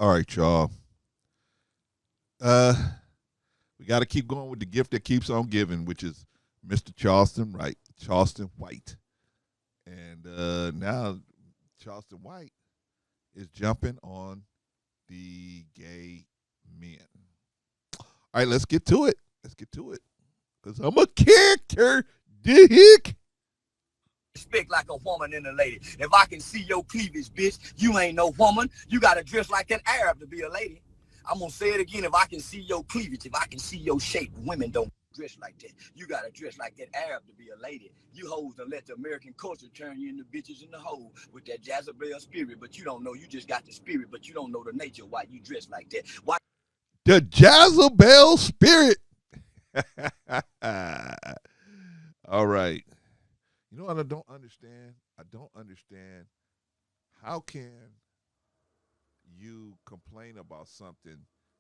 All right, y'all. Uh, we got to keep going with the gift that keeps on giving, which is Mr. Charleston White, and now Charleston White is jumping on the gay men. All right, let's get to it. Let's get to it, cause I'm a character, dick. Respect like a woman and a lady. If I can see your cleavage, bitch, you ain't no woman. You gotta dress like an Arab to be a lady. I'm gonna say it again. If I can see your cleavage, if I can see your shape, women don't dress like that. You gotta dress like that Arab to be a lady. You hoes don't let the American culture turn you into bitches in the hole with that Jezebel spirit, but you don't know. You just got the spirit, but you don't know the nature why you dress like that. Why? The Jezebel spirit. All right. You know what I don't understand? I don't understand how can you complain about something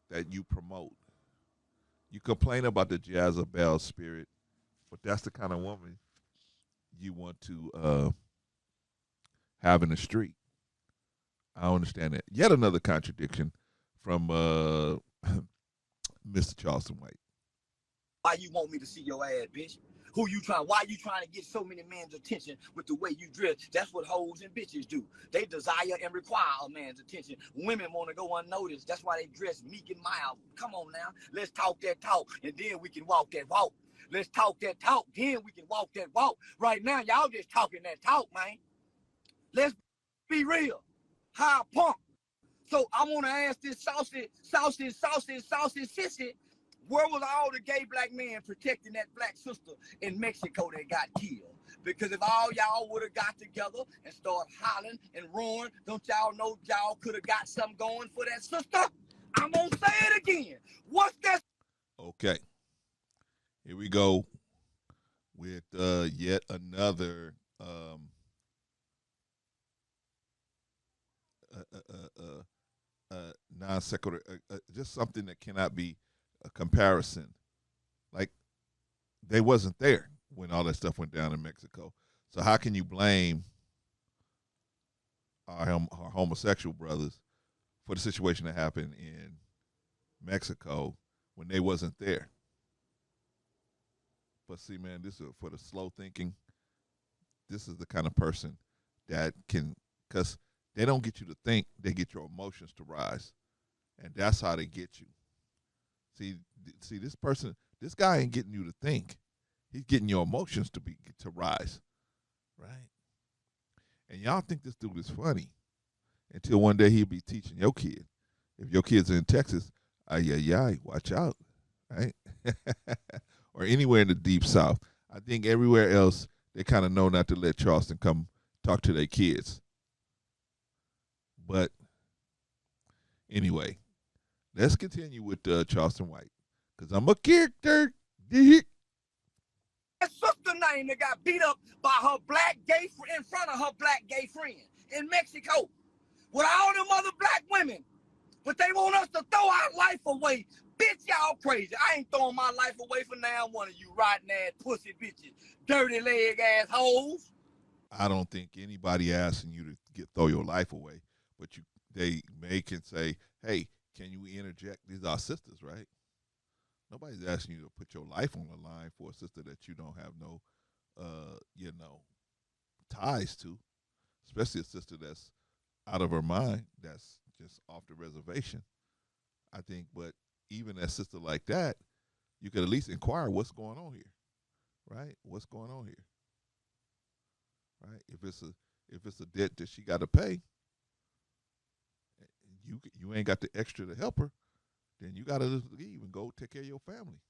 that you promote? You complain about the Jezebel spirit, but that's the kind of woman you want to have in the street. I don't understand that. Yet another contradiction from Mr. Charleston White. Why you want me to see your ass, bitch? Who you trying? Why you trying to get so many men's attention with the way you dress? That's what hoes and bitches do. They desire and require a man's attention. Women want to go unnoticed. That's why they dress meek and mild. Come on now, let's talk that talk, and then we can walk that walk. Let's talk that talk, then we can walk that walk. Right now, y'all just talking that talk, man. Let's be real. High punk. So I want to ask this saucy sissy, where was all the gay black men protecting that black sister in Mexico that got killed? Because if all y'all would have got together and started hollering and roaring, don't y'all know y'all could have got something going for that sister? I'm going to say it again. What's that? Okay. Here we go with yet another non sequitur, just something that cannot be a comparison. Like they wasn't there when all that stuff went down in Mexico. So how can you blame our homosexual brothers for the situation that happened in Mexico when they wasn't there? But see, man, this is for the slow thinking. This is the kind of person that can, because they don't get you to think, they get your emotions to rise, and that's how they get you. See, this person, this guy ain't getting you to think. He's getting your emotions to rise, right? And y'all think this dude is funny until one day he'll be teaching your kid. If your kids are in Texas, watch out, right? Or anywhere in the deep South. I think everywhere else they kind of know not to let Charleston come talk to their kids. But anyway, let's continue with Charleston White, because I'm a character. That sister name that got beat up by her black gay friend in front of her black gay friend in Mexico with all them other black women. But they want us to throw our life away. Bitch, y'all crazy. I ain't throwing my life away for now one of you rotten ass pussy bitches, dirty leg ass hoes. I don't think anybody asking you to throw your life away, but they can say, hey, can you interject? These are sisters, right? Nobody's asking you to put your life on the line for a sister that you don't have no, ties to, especially a sister that's out of her mind, that's just off the reservation. I think, but even a sister like that, you could at least inquire what's going on here, right? What's going on here, right? If it's a debt that she got to pay, you ain't got the extra to help her, then you got to just leave and go take care of your family.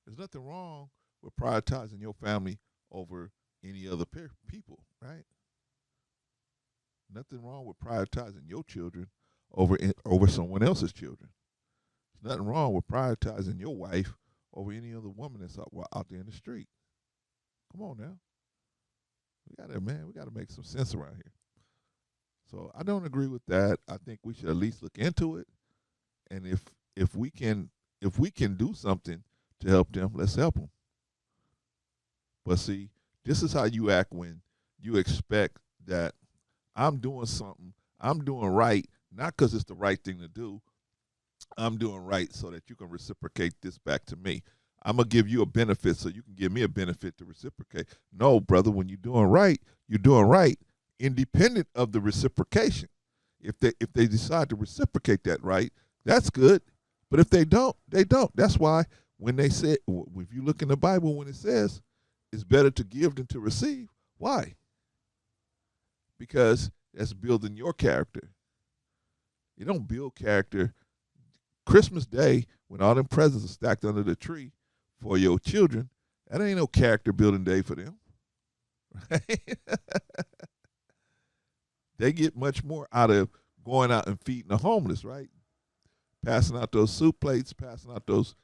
There's nothing wrong with prioritizing your family over any other people, right? Nothing wrong with prioritizing your children over someone else's children. There's nothing wrong with prioritizing your wife over any other woman that's out there in the street. Come on now. We got to make some sense around here. So I don't agree with that. I think we should at least look into it, and if we can do something to help them, let's help them. But see, this is how you act when you expect that I'm doing something, I'm doing right, not because it's the right thing to do. I'm doing right so that you can reciprocate this back to me. I'm gonna give you a benefit so you can give me a benefit to reciprocate. No, brother, when you're doing right, independent of the reciprocation. If they decide to reciprocate that right, that's good. But if they don't, they don't. That's why when they say, if you look in the Bible, when it says it's better to give than to receive, why? Because that's building your character. You don't build character. Christmas Day, when all them presents are stacked under the tree for your children, that ain't no character building day for them. Right? They get much more out of going out and feeding the homeless, right? Passing out those soup plates, passing out those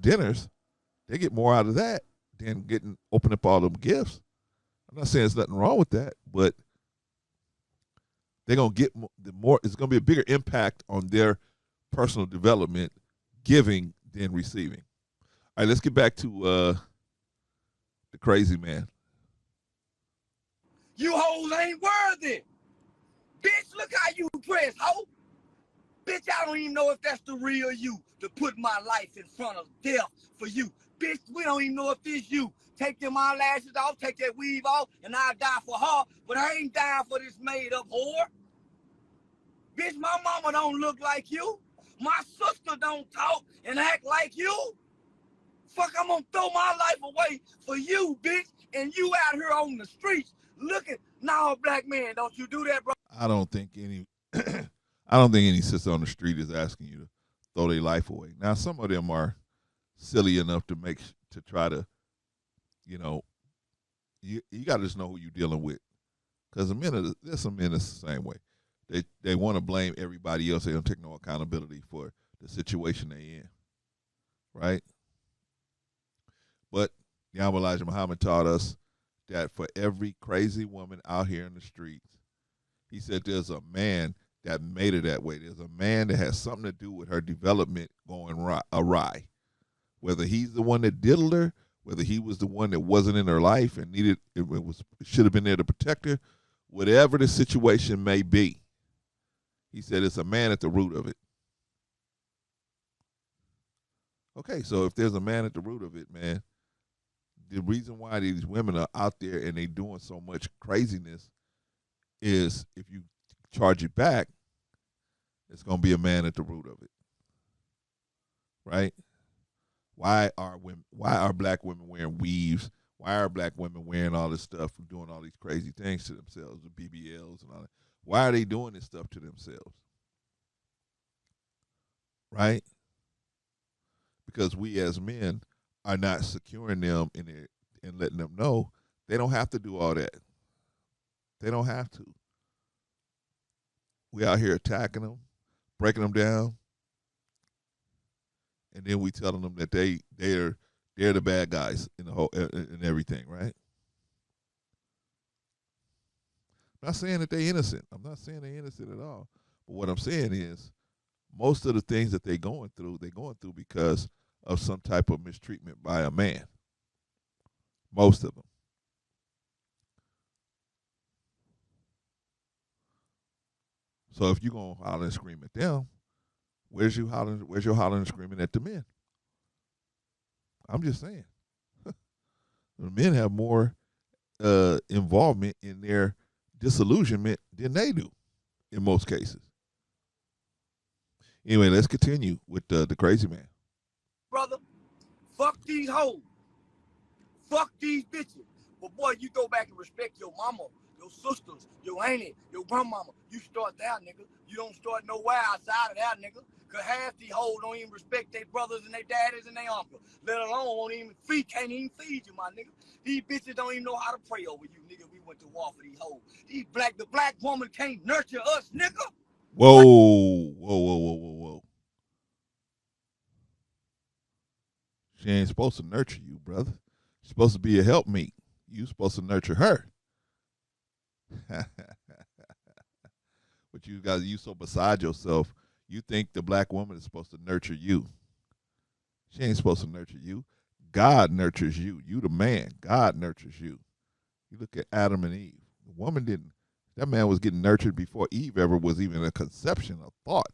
dinners. They get more out of that than open up all them gifts. I'm not saying there's nothing wrong with that, but they're gonna get more. It's gonna be a bigger impact on their personal development giving than receiving. All right, let's get back to the crazy man. You hoes ain't worthy. Bitch, look how you dress, ho. Bitch, I don't even know if that's the real you to put my life in front of death for you. Bitch, we don't even know if this you. Take them eyelashes off, take that weave off, and I'll die for her. But I ain't dying for this made-up whore. Bitch, my mama don't look like you. My sister don't talk and act like you. Fuck, I'm gonna throw my life away for you, bitch. And you out here on the streets looking. Nah, black man, don't you do that, bro. I don't think any I don't think any sister on the street is asking you to throw their life away. Now, some of them are silly enough to try to, you got to just know who you're dealing with. Because there's some men that's the same way. They want to blame everybody else. They don't take no accountability for the situation they in, right? But Yahweh Elijah Muhammad taught us that for every crazy woman out here in the streets, he said there's a man that made her that way. There's a man that has something to do with her development going awry. Whether he's the one that diddled her, whether he was the one that wasn't in her life and should have been there to protect her, whatever the situation may be, he said it's a man at the root of it. Okay, so if there's a man at the root of it, man, the reason why these women are out there and they doing so much craziness is if you charge it back, it's going to be a man at the root of it, right? Why are black women wearing weaves? Why are black women wearing all this stuff and doing all these crazy things to themselves, the BBLs and all that? Why are they doing this stuff to themselves? Right? Because we as men are not securing them and letting them know they don't have to do all that. They don't have to. We out here attacking them, breaking them down, and then we telling them that they're the bad guys in the whole and everything, right? I'm not saying that they're innocent. I'm not saying they're innocent at all. But what I'm saying is most of the things that they're going through because of some type of mistreatment by a man. Most of them. So if you're going to holler and scream at them, where's your hollering and screaming at the men? I'm just saying. The men have more involvement in their disillusionment than they do in most cases. Anyway, let's continue with the crazy man. Brother, fuck these hoes. Fuck these bitches. But boy, you go back and respect your mama, your sisters, your auntie, your grandmama. You start there, nigga. You don't start nowhere outside of that, nigga. Cause half these hoes don't even respect their brothers and their daddies and their uncles. Let alone can't even feed you, my nigga. These bitches don't even know how to pray over you, nigga. We went to war for these hoes. The black woman can't nurture us, nigga. Whoa. She ain't supposed to nurture you, brother. She's supposed to be a helpmeet. You supposed to nurture her. But you so beside yourself, you think the black woman is supposed to nurture you. She ain't supposed to nurture you. God nurtures you. You the man. God nurtures you. You look at Adam and Eve. The woman didn't. That man was getting nurtured before Eve ever was even a conception, a thought.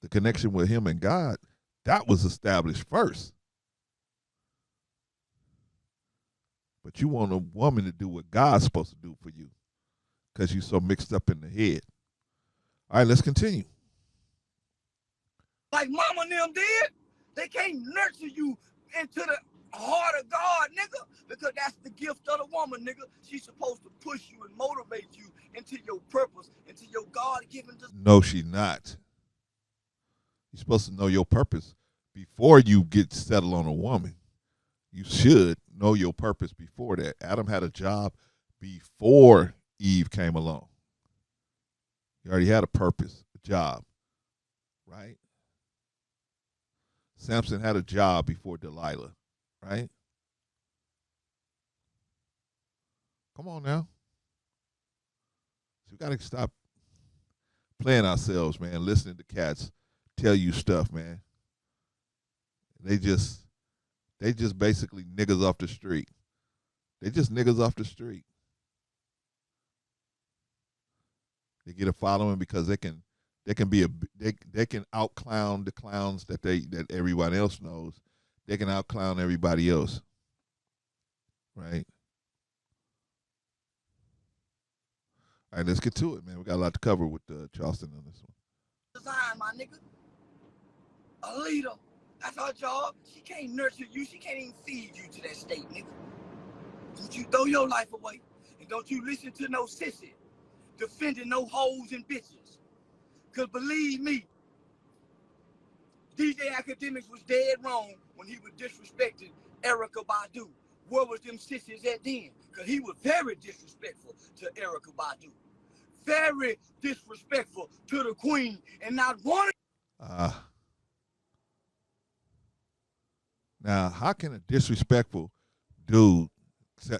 The connection with him and God, that was established first. But you want a woman to do what God's supposed to do for you because you're so mixed up in the head. All right, let's continue. Like mama and them did, they can't nurture you into the heart of God, nigga, because that's the gift of the woman, nigga. She's supposed to push you and motivate you into your purpose, into your God-given. No, she's not. You're supposed to know your purpose before you get settled on a woman. You should know your purpose before that. Adam had a job before Eve came along. He already had a purpose, a job, right? Samson had a job before Delilah, right? Come on now. So we got to stop playing ourselves, man, listening to cats tell you stuff, man. They just basically niggas off the street. They just niggas off the street. They get a following because they can out clown the clowns that everyone else knows. They can out clown everybody else. Right? All right, let's get to it, man. We got a lot to cover with Charleston on this one. Design, my nigga. A leader. That's her job. She can't nurture you. She can't even feed you to that state, nigga. Don't you throw your life away. And don't you listen to no sissy defending no hoes and bitches. Because believe me, DJ Academics was dead wrong when he was disrespecting Erykah Badu. Where was them sissies at then? Because he was very disrespectful to Erykah Badu. Very disrespectful to the queen. And not one. Now, how can a disrespectful dude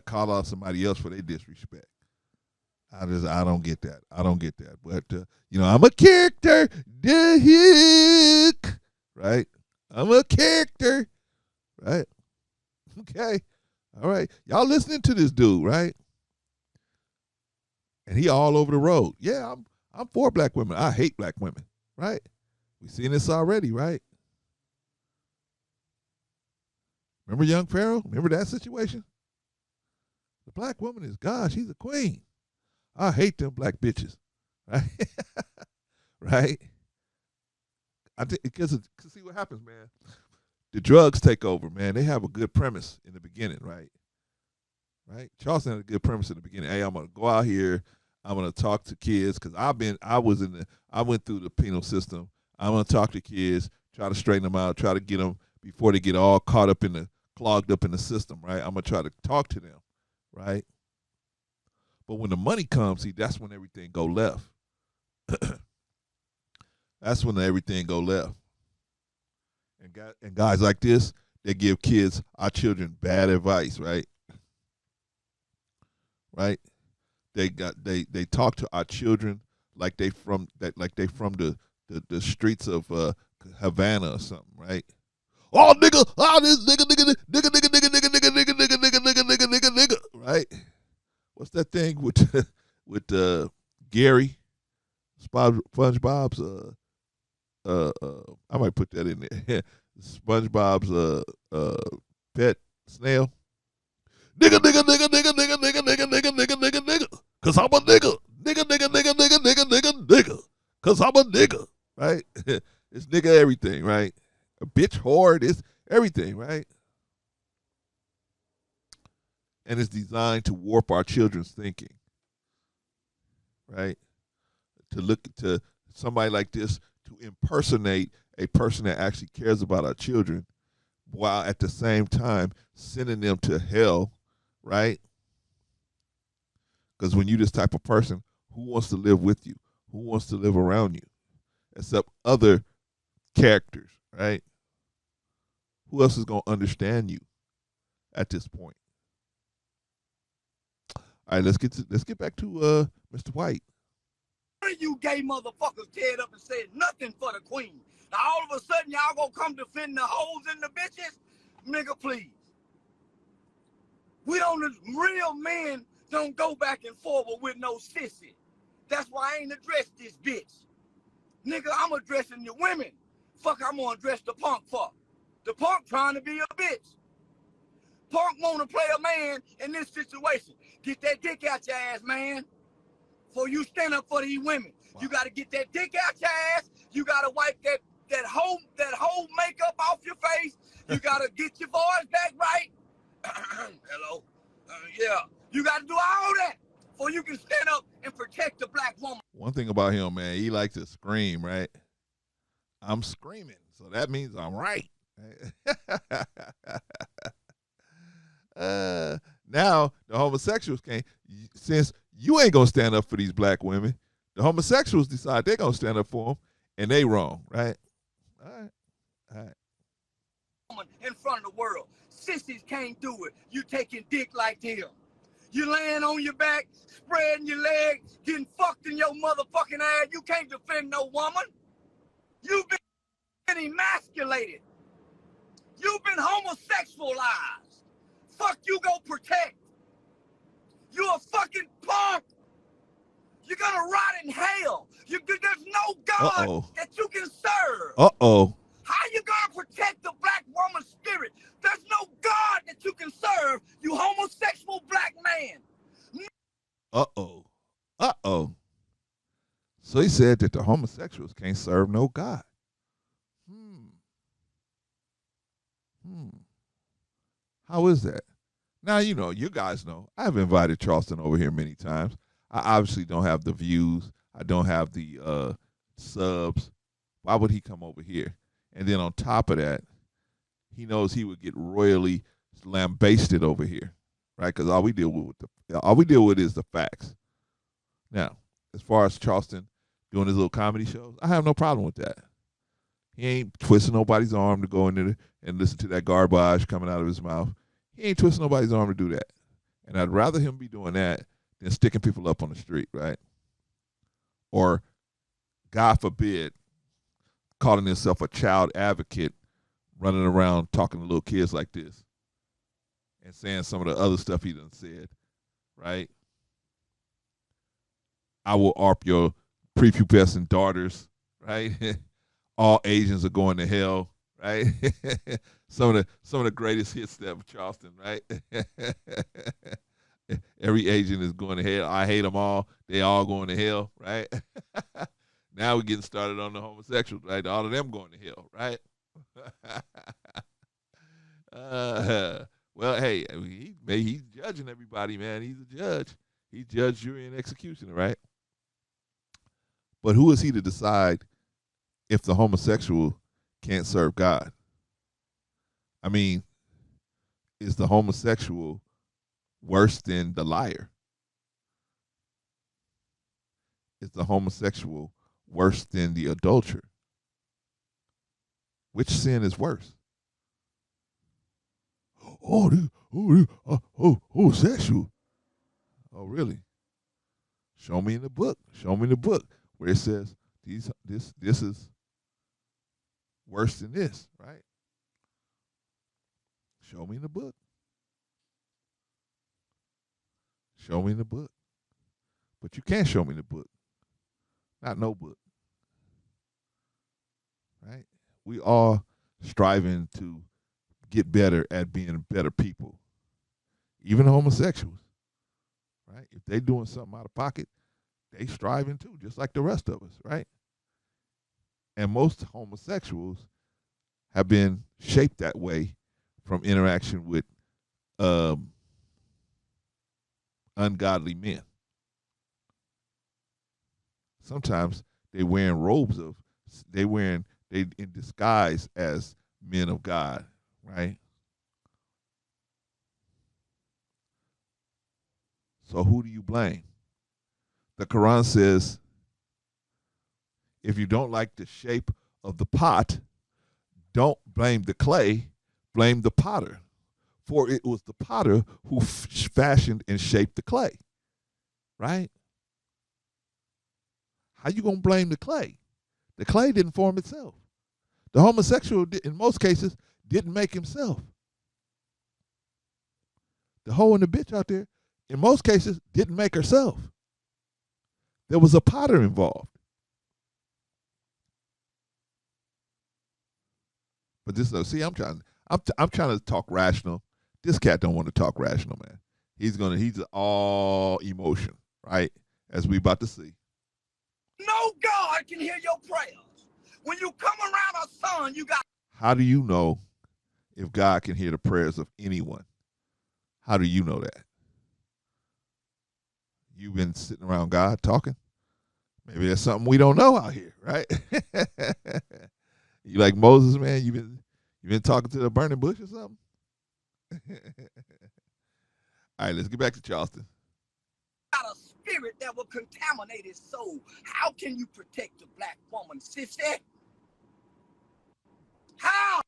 call out somebody else for their disrespect? I don't get that. I don't get that. But I'm a character, the hick, right? I'm a character, right? Okay, all right. Y'all listening to this dude, right? And he all over the road. Yeah, I'm for black women. I hate black women, right? We've seen this already, right? Remember Young Pharaoh? Remember that situation? The black woman is God. She's a queen. I hate them black bitches, right? Right? I think because see what happens, man. The drugs take over, man. They have a good premise in the beginning, right? Right? Charleston had a good premise in the beginning. Hey, I'm gonna go out here. I'm gonna talk to kids because I went through the penal system. I'm gonna talk to kids, try to straighten them out, try to get them before they get all caught up clogged up in the system, right? I'm gonna try to talk to them, right? But when the money comes, see, that's when everything go left. That's when everything go left. And guys like this, they give kids, our children, bad advice, right? Right? They talk to our children like they from the streets of Havana or something, right? Oh nigga, this nigga, right? What's that thing with Gary, SpongeBob's I might put that in there. SpongeBob's pet snail. Nigga, cause I'm a nigga. Nigga, cause I'm a nigga, right? It's nigga everything, right? A bitch whore, it's everything, right? And it's designed to warp our children's thinking, right? To look to somebody like this to impersonate a person that actually cares about our children while at the same time sending them to hell, right? Because when you're this type of person, who wants to live with you? Who wants to live around you? Except other characters, right? Who else is going to understand you at this point? All right, let's get back to Mr. White. You gay motherfuckers teared up and said nothing for the queen. Now all of a sudden y'all gonna come defend the hoes and the bitches? Nigga, please. We don't, real men Don't go back and forward with no sissy. That's why I ain't addressed this bitch. Nigga, I'm addressing the women. Fuck, I'm gonna address the punk for. The punk trying to be a bitch. Punk wanna play a man in this situation. Get that dick out your ass, man. Before you stand up for these women. Wow. You gotta get that dick out your ass. You gotta wipe that whole makeup off your face. You gotta get your voice back right. Hello. Yeah. You gotta do all that before you can stand up and protect the black woman. One thing about him, man, he likes to scream, right? I'm screaming, so that means I'm right. Now the homosexuals can't, since you ain't gonna stand up for these black women, the homosexuals decide they're gonna stand up for them, and they wrong, right? All right. In front of the world, sissies can't do it. You taking dick like them. You laying on your back, spreading your legs, getting fucked in your motherfucking ass. You can't defend no woman. You've been emasculated. You've been homosexualized. Fuck you go protect. You a fucking punk. You're gonna rot in hell. There's no God that you can serve. How you gonna protect the black woman's spirit? There's no God that you can serve, you homosexual black man. So he said that the homosexuals can't serve no God. How is that? Now, you know, you guys know, I've invited Charleston over here many times. I obviously don't have the views. I don't have the subs. Why would he come over here? And then on top of that, he knows he would get royally lambasted over here, right? Because all we deal with is the facts. Now, as far as Charleston doing his little comedy shows, I have no problem with that. He ain't twisting nobody's arm to go in there and listen to that garbage coming out of his mouth. He ain't twisting nobody's arm to do that. And I'd rather him be doing that than sticking people up on the street, right? Or, God forbid, calling himself a child advocate, running around talking to little kids like this and saying some of the other stuff he done said, right? I will ARP your prepubescent daughters, right? All Asians are going to hell, right? some of the greatest hits there of Charleston, right? Every Asian is going to hell. I hate them all. They all going to hell, right? Now we're getting started on the homosexuals, right? All of them going to hell, right? Well, hey, he's judging everybody, man. He's a judge. He's judge, jury, and executioner, right? But who is he to decide if the homosexual can't serve God? I mean, is the homosexual worse than the liar? Is the homosexual worse than the adulterer? Which sin is worse? Homosexual. Oh, really? Show me in the book. Show me in the book where it says this is worse than this, right? Show me in the book. Show me in the book. But you can't show me the book. Not no book. Right? We all striving to get better at being better people. Even homosexuals. Right? If they doing something out of pocket, they striving too, just like the rest of us, right? And most homosexuals have been shaped that way from interaction with ungodly men. Sometimes they in disguise as men of God, right? So who do you blame? The Quran says, if you don't like the shape of the pot, don't blame the clay, blame the potter. For it was the potter who fashioned and shaped the clay, right? How you going to blame the clay? The clay didn't form itself. The homosexual, in most cases, didn't make himself. The hoe and the bitch out there in most cases, didn't make herself. There was a potter involved. But this, see, I'm trying to talk rational. This cat don't want to talk rational, man. He's all emotion, right? As we about to see. No God can hear your prayers. When you come around a son, you got. How do you know if God can hear the prayers of anyone? How do you know that? You've been sitting around God talking? Maybe there's something we don't know out here, right? You like Moses, man? You been talking to the burning bush or something? All right, let's get back to Charleston. Got a spirit that will contaminate his soul. How can you protect the black woman, sissy? How?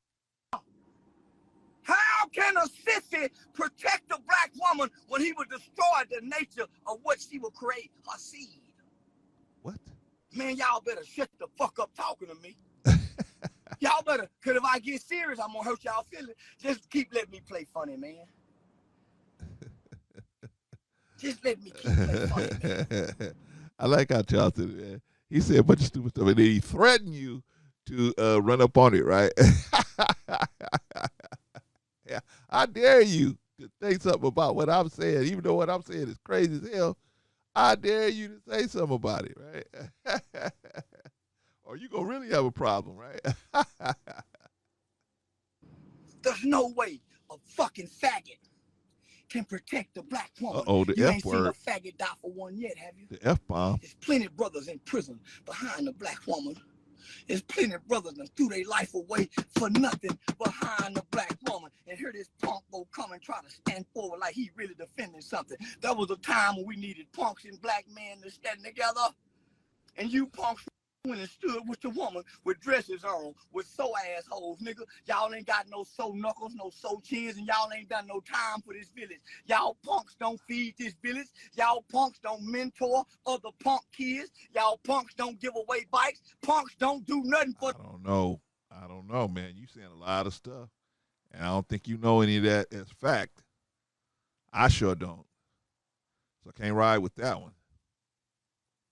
How can a sissy protect the black woman when he would destroy the nature of what she will create, her seed? What? Man, y'all better shut the fuck up talking to me. Y'all better, because if I get serious, I'm going to hurt y'all feelings. Just keep letting me play funny, man. Just let me keep playing funny, man. I like how Charleston, man. He said a bunch of stupid stuff, and then he threatened you to run up on it, right? Yeah, I dare you to say something about what I'm saying, even though what I'm saying is crazy as hell. I dare you to say something about it, right? Or you gonna really have a problem, right? There's no way a fucking faggot can protect the black woman. The you F ain't word. Seen a faggot die for one yet, have you? The F-bomb. There's plenty of brothers in prison behind the black woman. There's plenty of brothers that threw their life away for nothing behind the black woman. And here this punk go come and try to stand forward like he really defending something. That was a time when we needed punks and black men to stand together. And you punks went and stood with the woman with dresses on, with so assholes, nigga. Y'all ain't got no so knuckles, no so chins, and y'all ain't done no time for this village. Y'all punks don't feed this village. Y'all punks don't mentor other punk kids. Y'all punks don't give away bikes. Punks don't do nothing for. I don't know, man. You saying a lot of stuff, and I don't think you know any of that as fact. I sure don't. So I can't ride with that one.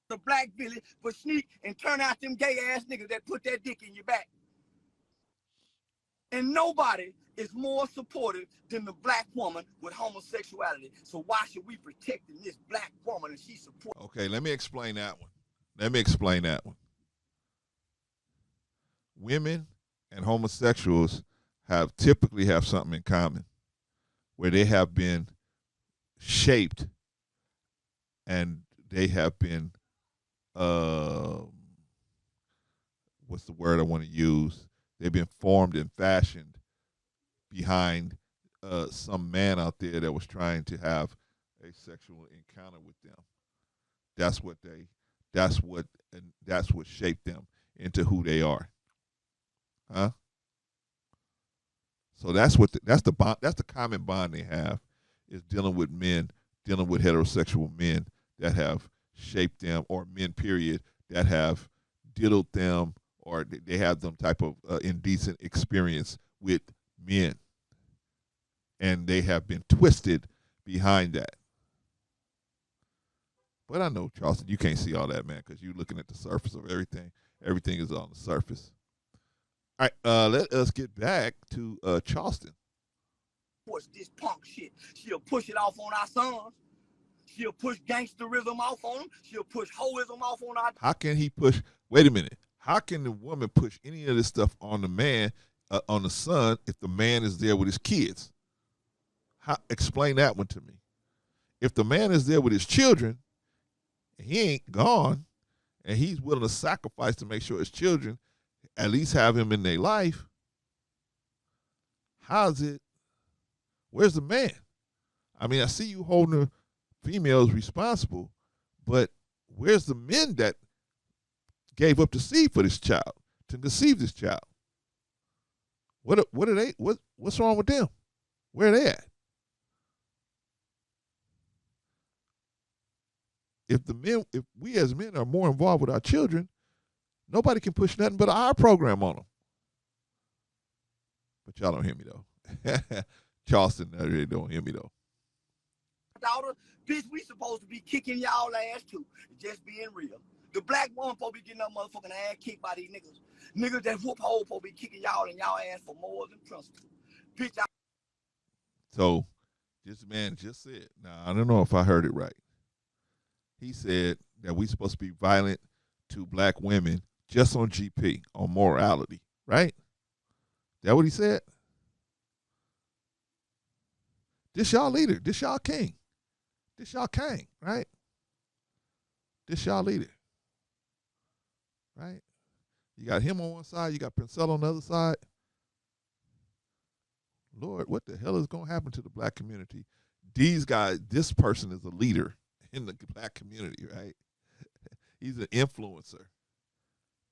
The black village, but sneak and turn out them gay ass niggas that put that dick in your back. And nobody is more supportive than the black woman with homosexuality. So why should we protect this black woman and she support? Okay, let me explain that one. Women and homosexuals typically have something in common, where they have been shaped and they have been what's the word I want to use? They've been formed and fashioned behind some man out there that was trying to have a sexual encounter with them. That's what shaped them into who they are. Huh? So that's the common bond they have, is dealing with heterosexual men that have shaped them, or men period that have diddled them, or they have some type of indecent experience with men, and they have been twisted behind that. But I know, Charleston, you can't see all that, man, because you're looking at the surface of everything. Everything is on the surface. All right, let us get back to Charleston. What's this punk shit? She'll push it off on our sons. She'll push gangsterism off on them. She'll push hoism off on our. How can he push? Wait a minute. How can the woman push any of this stuff on the man, on the son, if the man is there with his kids? Explain that one to me. If the man is there with his children, and he ain't gone, and he's willing to sacrifice to make sure his children at least have him in their life, where's the man? I mean, I see you holding the females responsible, but where's the men that gave up the seed for this child, to conceive this child? What's wrong with them? Where are they at? If we as men are more involved with our children, nobody can push nothing but our program on them. But y'all don't hear me though. Charleston, they don't hear me though. Daughter Bitch, we supposed to be kicking y'all ass too. Just being real. The black woman supposed to be getting her motherfucking ass kicked by these niggas. Niggas that whoop hole supposed to be kicking y'all and y'all ass for more than principle. Bitch, So this man just said, now I don't know if I heard it right. He said that we supposed to be violent to black women just on GP, on morality, right? That what he said? This y'all leader, this y'all king, this y'all king, right? This y'all leader, right? You got him on one side, you got Pincel on the other side. Lord, what the hell is going to happen to the black community? These guys, this person is a leader in the black community, right? He's an influencer.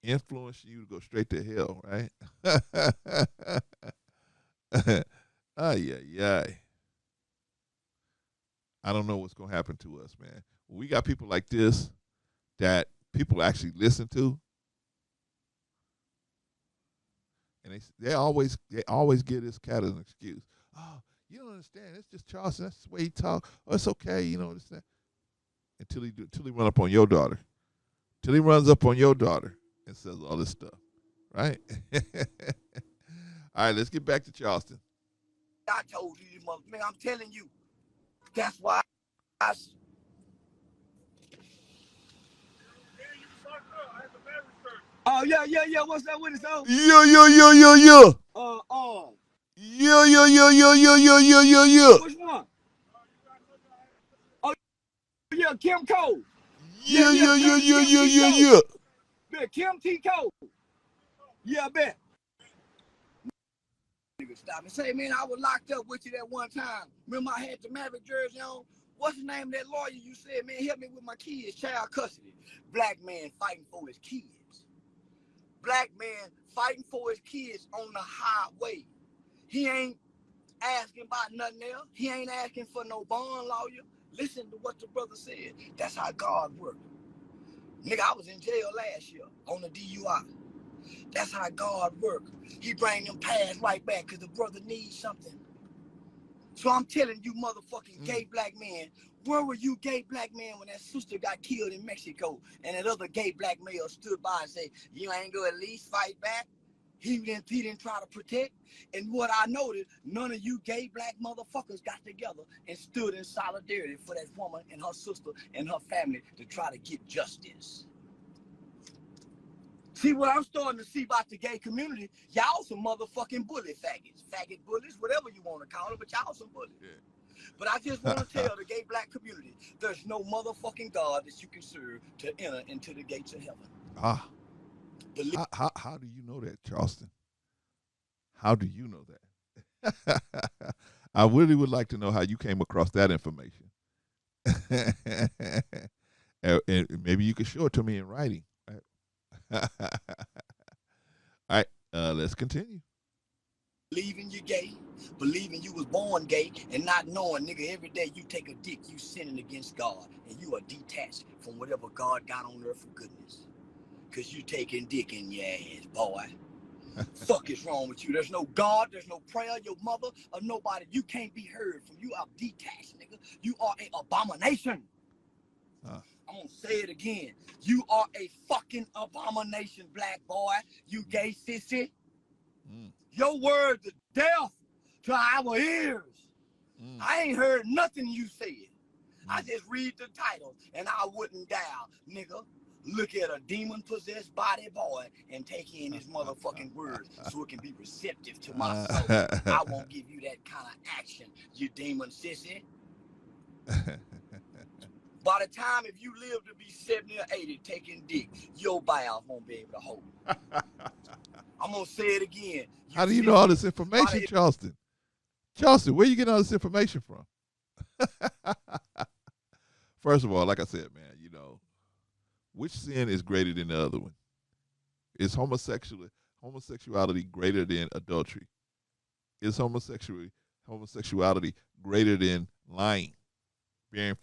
Influence you to go straight to hell, right? Ay, ay, ay. I don't know what's going to happen to us, man. We got people like this that people actually listen to, and they always give this cat an excuse. Oh, you don't understand. It's just Charleston. That's the way he talk. Oh, it's okay. You know, that. Until he run up on your daughter. Till he runs up on your daughter and says all this stuff, right? All right, let's get back to Charleston. I told you, man, I'm telling you. That's why I... Oh, yeah. What's that with it, though? Yeah. Yeah. Which one? Oh, yeah, Kim Cole. Yeah. Yeah, Kim T. Cole. Yeah, I bet. Nigga, stop and say, man, I was locked up with you that one time. Remember I had the Maverick jersey on? What's the name of that lawyer you said, man, help me with my kids, child custody? Black man fighting for his kids. Black man fighting for his kids on the highway. He ain't asking about nothing else. He ain't asking for no bond lawyer. Listen to what the brother said. That's how God works. Nigga, I was in jail last year on the DUI. That's how God works. He bring them past right back because the brother needs something. So I'm telling you motherfucking gay black men, where were you gay black man when that sister got killed in Mexico and that other gay black male stood by and said, you ain't gonna at least fight back? He didn't try to protect. And what I noticed, none of you gay black motherfuckers got together and stood in solidarity for that woman and her sister and her family to try to get justice. See, what I'm starting to see about the gay community, y'all some motherfucking bully faggots. Faggot bullies, whatever you want to call it, but y'all some bullies. Yeah. But I just want to tell the gay black community, there's no motherfucking God that you can serve to enter into the gates of heaven. How do you know that, Charleston? How do you know that? I really would like to know how you came across that information. And maybe you could show it to me in writing. All right, let's continue. Believing you're gay, believing you was born gay, and not knowing, nigga, every day you take a dick, you sinning against God, and you are detached from whatever God got on earth for goodness. Because you taking dick in your ass, boy. Fuck is wrong with you? There's no God, there's no prayer, your mother, or nobody. You can't be heard from. You are detached, nigga. You are an abomination. I'm gonna say it again. You are a fucking abomination, black boy. You gay sissy. Your words are deaf to our ears. I ain't heard nothing you said. I just read the title and I wouldn't dial, nigga. Look at a demon-possessed body boy and take in his motherfucking words so it can be receptive to my soul. I won't give you that kind of action, you demon sissy. By the time, if you live to be 70 or 80 taking dick, your bowels won't be able to hold it. I'm going to say it again. How do you know all this information, Charleston? Charleston, where you getting all this information from? First of all, like I said, man, you know, which sin is greater than the other one? Is homosexuality greater than adultery? Is homosexuality greater than lying, bearing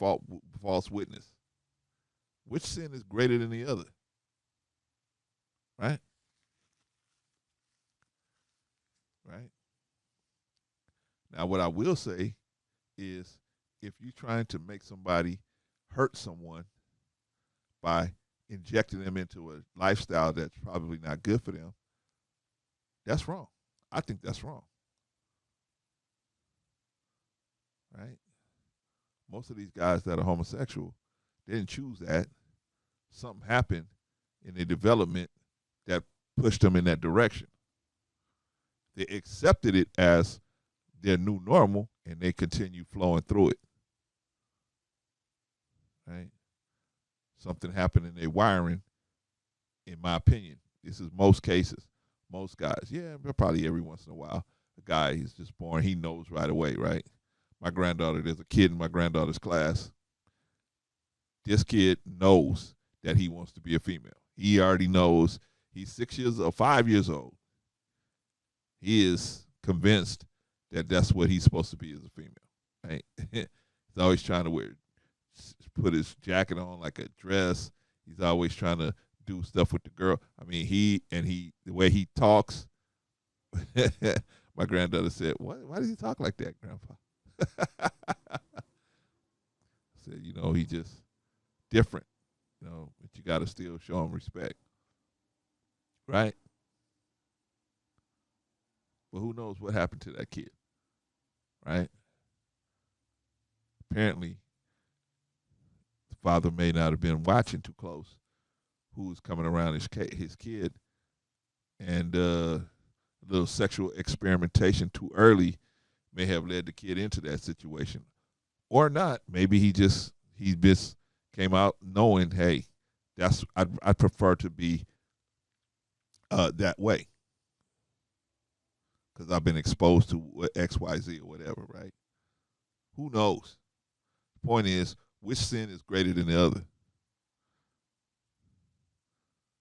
false witness? Which sin is greater than the other? Right? Right? Now, what I will say is if you're trying to make somebody hurt someone by injecting them into a lifestyle that's probably not good for them, that's wrong. I think that's wrong, right? Most of these guys that are homosexual, they didn't choose that. Something happened in their development that pushed them in that direction. They accepted it as their new normal and they continue flowing through it. Right? Something happened in their wiring, in my opinion. This is most cases. Most guys, yeah, probably every once in a while, a guy is just born, he knows right away, right? My granddaughter, there's a kid in my granddaughter's class. This kid knows that he wants to be a female. He already knows. He's 6 years or 5 years old. He is convinced that that's what he's supposed to be as a female. Right? He's always trying to put his jacket on like a dress. He's always trying to do stuff with the girl. I mean, the way he talks. My granddaughter said, "What? Why does he talk like that, Grandpa?" I said, he just different. But you got to still show him respect, right? But who knows what happened to that kid, right? Apparently, the father may not have been watching too close who was coming around his kid, and a little sexual experimentation too early may have led the kid into that situation, or not. Maybe he just came out knowing, hey, I prefer to be that way because I've been exposed to X, Y, Z, or whatever, right? Who knows? The point is, which sin is greater than the other?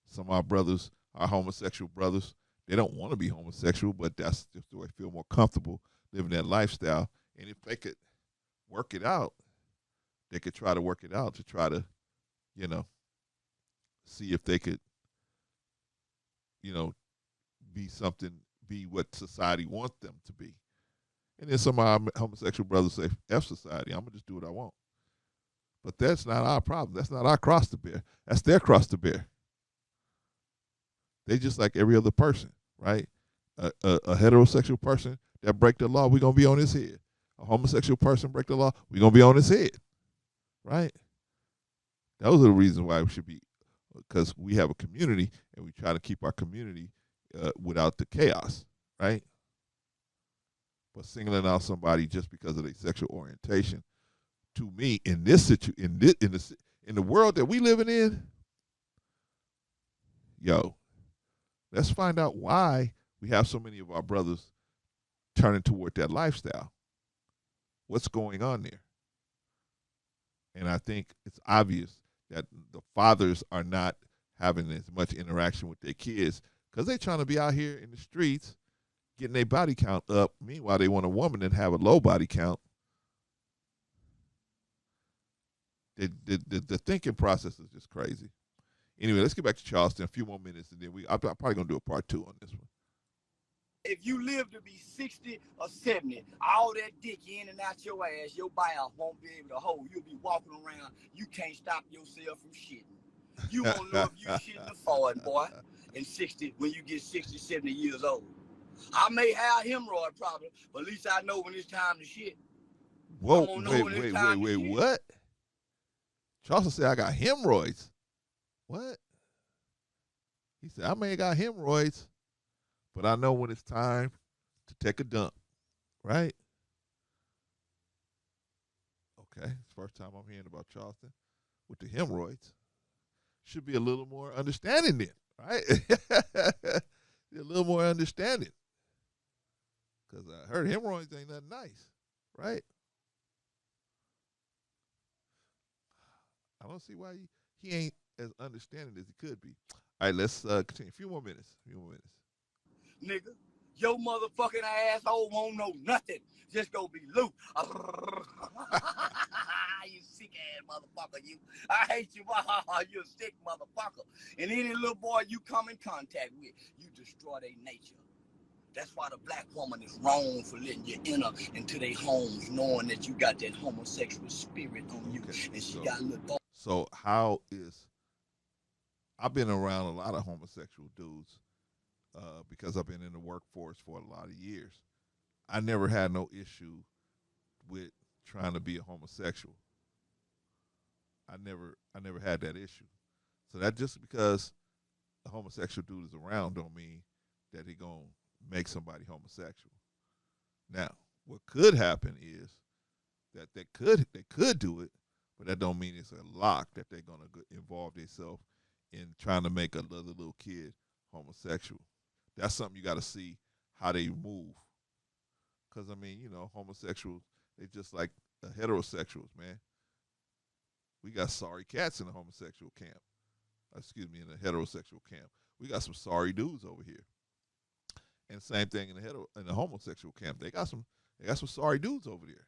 Some of our brothers, our homosexual brothers, they don't want to be homosexual, but that's just the way they feel more comfortable living that lifestyle. And if they could work it out, they could try to work it out to try to, see if they could, be what society wants them to be. And then some of our homosexual brothers say, F society, I'm going to just do what I want. But that's not our problem. That's not our cross to bear. That's their cross to bear. They just like every other person, right? A heterosexual person that break the law, we're going to be on his head. A homosexual person break the law, we're going to be on his head, right? Those are the reasons why we should be, because we have a community and we try to keep our community without the chaos, right? But singling out somebody just because of their sexual orientation, to me, in this in the world that we living in, let's find out why we have so many of our brothers turning toward that lifestyle. What's going on there? And I think it's obvious that the fathers are not having as much interaction with their kids because they're trying to be out here in the streets getting their body count up. Meanwhile, they want a woman that have a low body count. The thinking process is just crazy. Anyway, let's get back to Charleston. A few more minutes, and then I'm probably going to do a part 2 on this one. If you live to be 60 or 70, all that dick in and out your ass, your bowels won't be able to hold. You'll be walking around. You can't stop yourself from shitting. You won't know if you shitting or farting, boy, when you get 60, 70 years old. I may have hemorrhoid problem, but at least I know when it's time to shit. Whoa, wait, what? Charleston said I got hemorrhoids. What? He said I may have got hemorrhoids, but I know when it's time to take a dump, right? Okay, it's the first time I'm hearing about Charleston with the hemorrhoids. Should be a little more understanding then, right? A little more understanding. Because I heard hemorrhoids ain't nothing nice, right? I don't see why he ain't as understanding as he could be. All right, let's continue. A few more minutes. Nigga, your motherfucking asshole won't know nothing. Just go be loose. You sick ass motherfucker, you. I hate you. You a sick motherfucker. And any little boy you come in contact with, you destroy their nature. That's why the black woman is wrong for letting you enter into their homes, knowing that you got that homosexual spirit on you, and she got a little thought. So how is I've been around a lot of homosexual dudes because I've been in the workforce for a lot of years. I never had no issue with trying to be a homosexual. I never had that issue. So that just because a homosexual dude is around don't mean that he gonna make somebody homosexual. Now, what could happen is that they could do it, but that don't mean it's a lock that they're gonna involve themselves in trying to make another little kid homosexual. That's something you got to see how they move. Because I mean, homosexuals they just like heterosexuals, man. We got sorry cats in the homosexual camp. Excuse me, in the heterosexual camp. We got some sorry dudes over here. And same thing in the homosexual camp. They got some sorry dudes over there.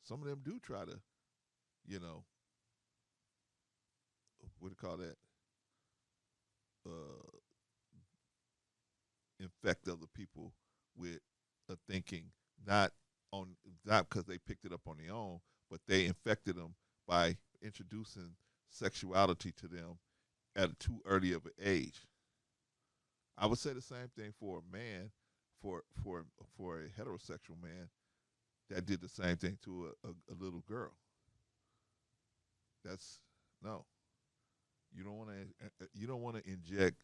Some of them do try to, what do you call that? Infect other people with a thinking, not because they picked it up on their own, but they infected them by introducing sexuality to them at a too early of an age. I would say the same thing for a man, for a heterosexual man that did the same thing to a little girl. That's no. You don't want to inject.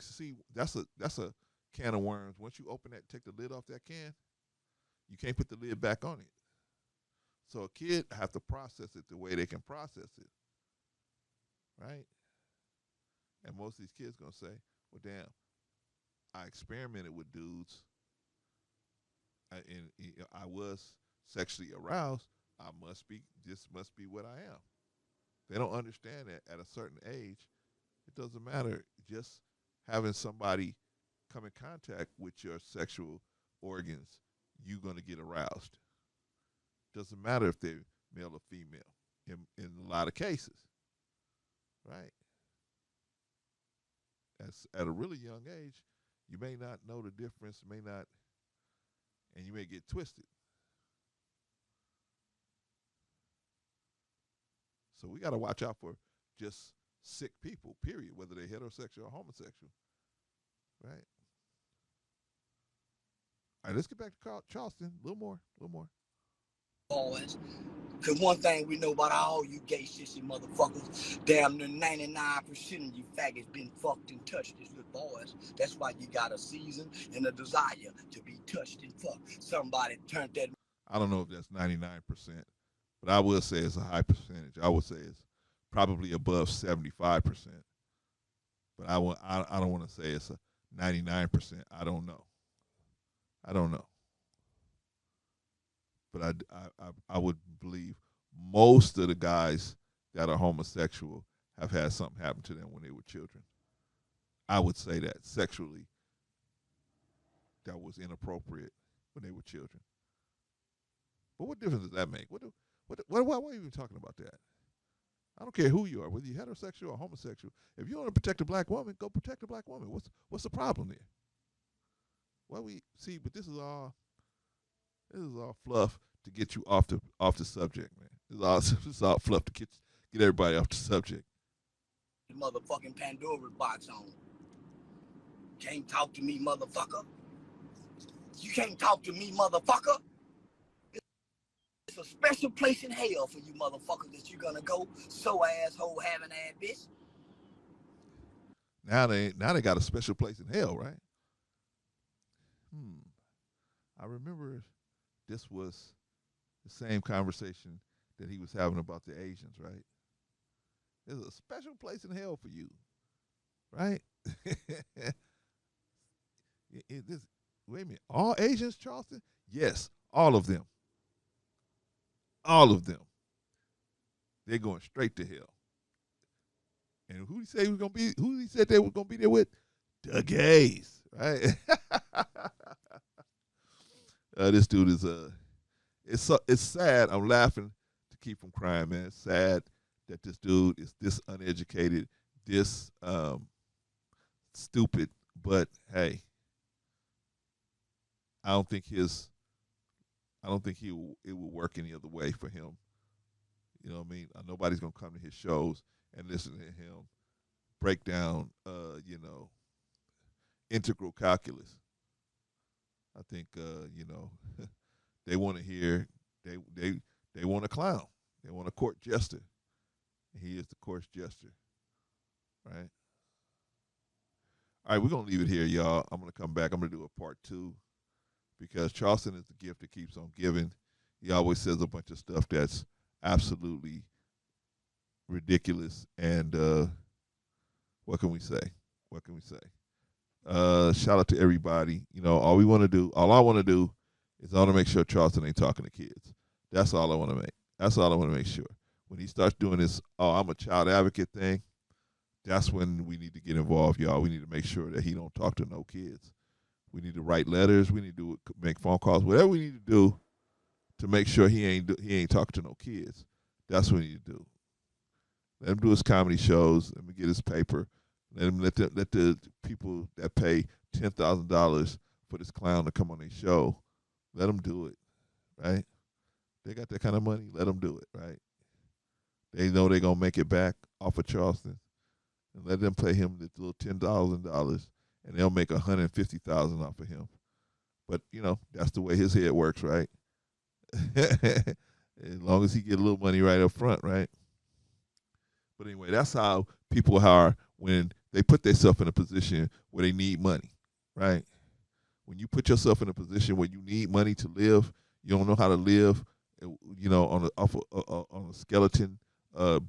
See, that's a can of worms. Once you open that, take the lid off that can, you can't put the lid back on it. So a kid have to process it the way they can process it, right? And most of these kids gonna say, "Well, damn, I experimented with dudes, and I was sexually aroused. This must be what I am." They don't understand that at a certain age, it doesn't matter. Just having somebody come in contact with your sexual organs, you're going to get aroused. Doesn't matter if they're male or female in a lot of cases, right? At a really young age, you may not know the difference, and you may get twisted. So we got to watch out for just sick people, period, whether they're heterosexual or homosexual, right? All right, let's get back to Charleston. A little more. Always. Because one thing we know about all you gay sissy motherfuckers, damn near 99% of you faggots been fucked and touched as little boys. That's why you got a season and a desire to be touched and fucked. Somebody turned that. I don't know if that's 99%, but I will say it's a high percentage. I would say it's probably above 75%. But I don't want to say it's a 99%. I don't know. But I would believe most of the guys that are homosexual have had something happen to them when they were children. I would say that sexually, that was inappropriate when they were children. But what difference does that make? Why are you even talking about that? I don't care who you are, whether you're heterosexual or homosexual. If you want to protect a black woman, go protect a black woman. What's the problem there? Well, we see, but this is all fluff to get you off the subject, man. This is all fluff to get everybody off the subject. Motherfucking Pandora's box on. Can't talk to me, motherfucker. You can't talk to me, motherfucker. It's a special place in hell for you motherfuckers that you're gonna go, so asshole having ass bitch. Now they got a special place in hell, right? I remember this was the same conversation that he was having about the Asians, right? There's a special place in hell for you, right? Wait a minute, all Asians, Charleston? Yes, all of them. All of them. They're going straight to hell. And who he said they were gonna be there with? The gays, right? This dude is it's sad. I'm laughing to keep from crying, man. It's sad that this dude is this uneducated, this stupid. But hey, I don't think his I don't think it will work any other way for him. You know what I mean? Nobody's gonna come to his shows and listen to him break down, integral calculus. I think, they want to hear they they they want a clown. They want a court jester. He is the court jester, right? All right, we're gonna leave it here, y'all. I'm gonna come back. I'm gonna do a part 2 because Charleston is the gift that keeps on giving. He always says a bunch of stuff that's absolutely ridiculous. And what can we say? What can we say? Shout out to everybody. All I want to do is I want to make sure Charleston ain't talking to kids. That's all I want to make. That's all I want to make sure. When he starts doing this, I'm a child advocate thing, that's when we need to get involved, y'all. We need to make sure that he don't talk to no kids. We need to write letters. We need to make phone calls. Whatever we need to do to make sure he ain't talking to no kids. That's what we need to do. Let him do his comedy shows. Let me get his paper. Let the people that pay $10,000 for this clown to come on their show, let them do it, right? They got that kind of money. Let them do it, right? They know they're gonna make it back off of Charleston, and let them pay him this little $10,000, and they'll make $150,000 off of him. But that's the way his head works, right? As long as he get a little money right up front, right? But anyway, that's how people are when they put themselves in a position where they need money, right? When you put yourself in a position where you need money to live, you don't know how to live, on a skeleton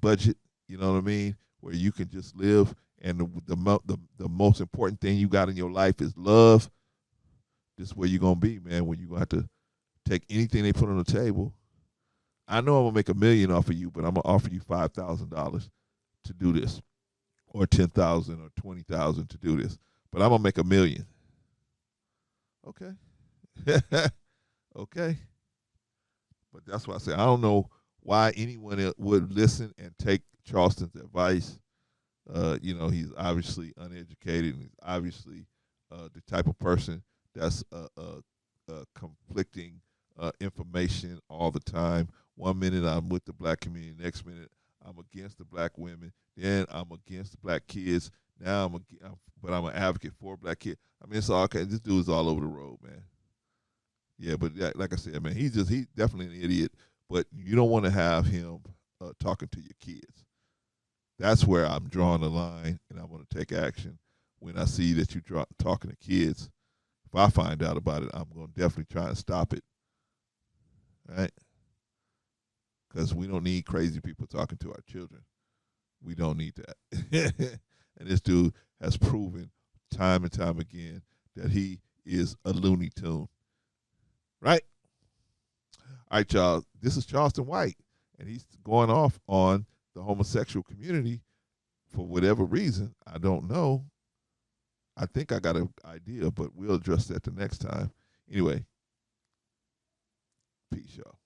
budget. You know what I mean? Where you can just live, and the most important thing you got in your life is love. This is where you're gonna be, man. When you gonna have to take anything they put on the table. I know I'm gonna make $1 million off of you, but I'm gonna offer you $5,000 to do this, or 10,000 or 20,000 to do this. But I'm gonna make $1 million. Okay. Okay. But that's why I say I don't know why anyone would listen and take Charleston's advice. He's obviously uneducated, and he's obviously the type of person that's conflicting information all the time. 1 minute I'm with the black community, next minute I'm against the black women, then I'm against the black kids. Now but I'm an advocate for black kids. I mean, it's all okay. This dude is all over the road, man. Yeah, but like I said, man, he's definitely an idiot. But you don't want to have him talking to your kids. That's where I'm drawing the line, and I'm going to take action when I see that you're talking to kids. If I find out about it, I'm going to definitely try and stop it. Right? Because we don't need crazy people talking to our children. We don't need that. And this dude has proven time and time again that he is a Looney Tune. Right? All right, y'all. This is Charleston White, and he's going off on the homosexual community for whatever reason. I don't know. I think I got an idea, but we'll address that the next time. Anyway, peace, y'all.